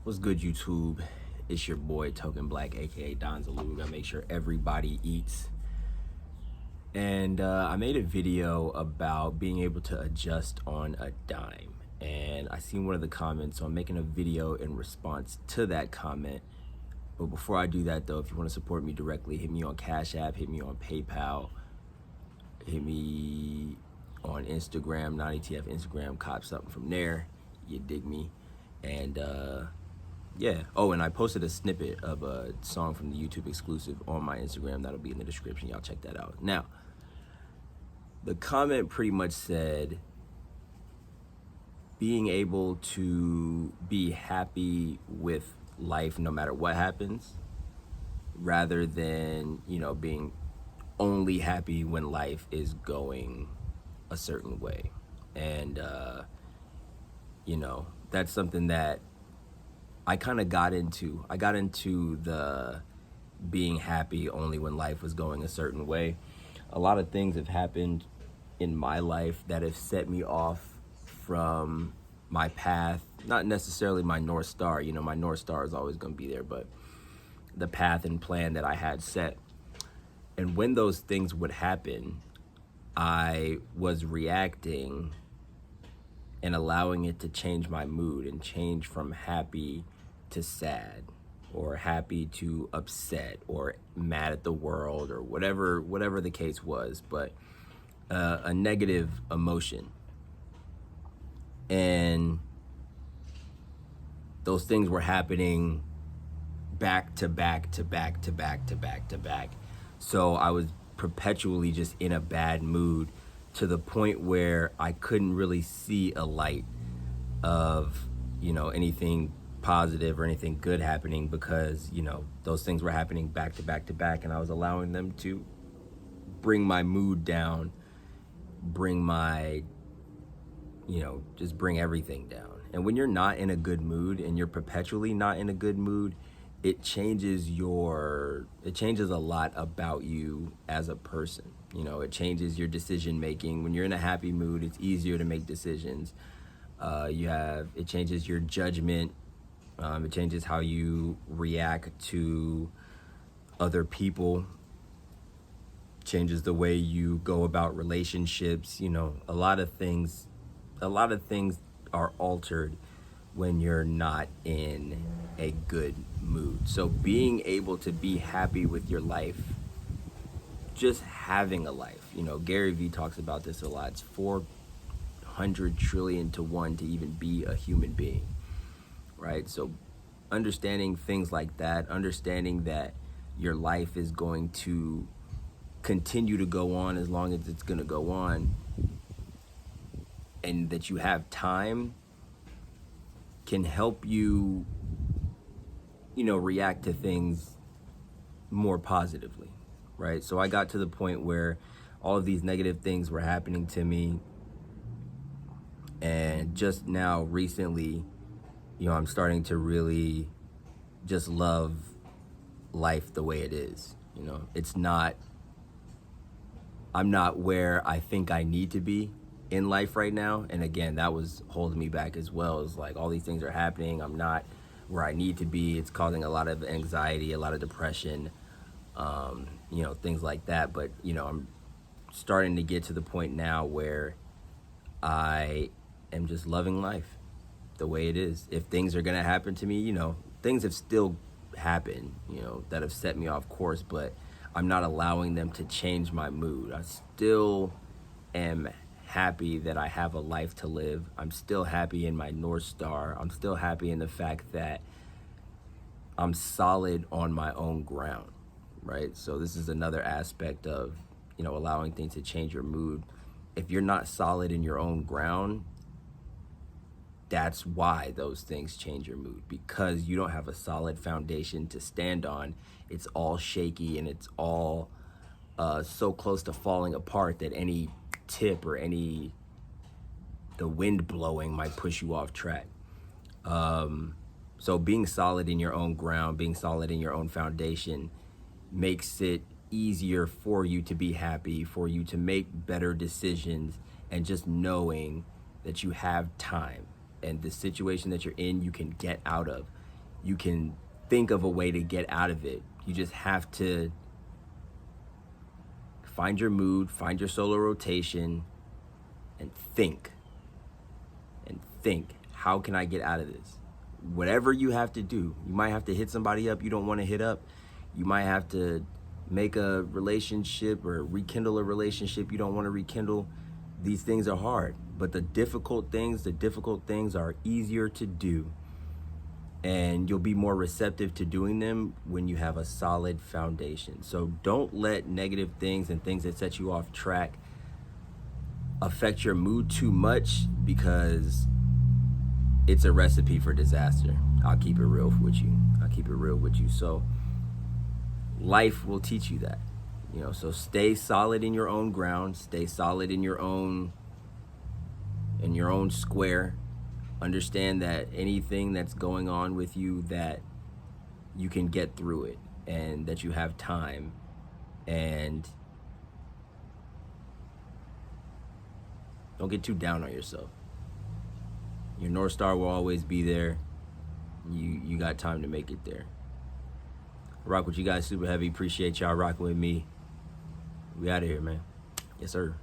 What's good, YouTube? It's your boy Token Black, aka Don Zalug. I make sure everybody eats. And I made a video about being able to adjust on a dime. And I seen one of the comments, so I'm making a video in response to that comment. But before I do that, though, if you want to support me directly, hit me on Cash App, hit me on PayPal, hit me on Instagram, NotETF Instagram, cop something from there. You dig me? And yeah. Oh, and I posted a snippet of a song from the YouTube exclusive on my Instagram. That'll be in the description. Y'all check that out. Now, the comment pretty much said, being able to be happy with life no matter what happens, rather than, being only happy when life is going a certain way. And, that's something that I kind of got into. I got into the being happy only when life was going a certain way. A lot of things have happened in my life that have set me off from my path, not necessarily my North Star. My North Star is always going to be there, but the path and plan that I had set. And when those things would happen, I was reacting and allowing it to change my mood and change from happy to sad, or happy to upset, or mad at the world, or whatever the case was, but a negative emotion. And those things were happening back to back to back to back to back to back. So I was perpetually just in a bad mood, to the point where I couldn't really see a light of, anything positive or anything good happening, because, those things were happening back to back to back, and I was allowing them to bring my mood down, bring my, just bring everything down. And when you're not in a good mood, and you're perpetually not in a good mood, it changes a lot about you as a person. It changes your decision making. When you're in a happy mood, it's easier to make decisions. It changes your judgment. It changes how you react to other people. Changes the way you go about relationships. A lot of things are altered when you're not in a good mood. So being able to be happy with your life, just having a life, Gary Vee talks about this a lot. It's 400 trillion to 1 to even be a human being, right? So understanding things like that, understanding that your life is going to continue to go on as long as it's going to go on, and that you have time, can help you, react to things more positively, right? So I got to the point where all of these negative things were happening to me, and just now recently, I'm starting to really just love life the way it is. I'm not where I think I need to be in life right now. And again, that was holding me back as well. It's like all these things are happening. I'm not where I need to be. It's causing a lot of anxiety, a lot of depression, things like that. But, I'm starting to get to the point now where I am just loving life the way it is. If things are going to happen to me, things have still happened, that have set me off course, but I'm not allowing them to change my mood. I still am happy that I have a life to live. I'm still happy in my North Star. I'm still happy in the fact that I'm solid on my own ground, right? So this is another aspect of, allowing things to change your mood. If you're not solid in your own ground, that's why those things change your mood, because you don't have a solid foundation to stand on. It's all shaky, and it's all so close to falling apart that any tip or the wind blowing might push you off track. So being solid in your own ground, being solid in your own foundation, makes it easier for you to be happy, for you to make better decisions, and just knowing that you have time, and the situation that you're in, you can get out of. you can think of a way to get out of it. You just have to find your mood, find your solar rotation, and think. And think, how can I get out of this? Whatever you have to do. You might have to hit somebody up you don't want to hit up. You might have to make a relationship or rekindle a relationship you don't want to rekindle. These things are hard, but the difficult things are easier to do. And you'll be more receptive to doing them when you have a solid foundation. So don't let negative things and things that set you off track affect your mood too much, because it's a recipe for disaster. I'll keep it real with you. So life will teach you that, so stay solid in your own ground, stay solid in your own square. Understand that anything that's going on with you, that you can get through it, and that you have time, and don't get too down on yourself. Your North Star will always be there. You got time to make it there. Rock with you guys super heavy. Appreciate y'all rocking with me. We out of here, man. Yes, sir.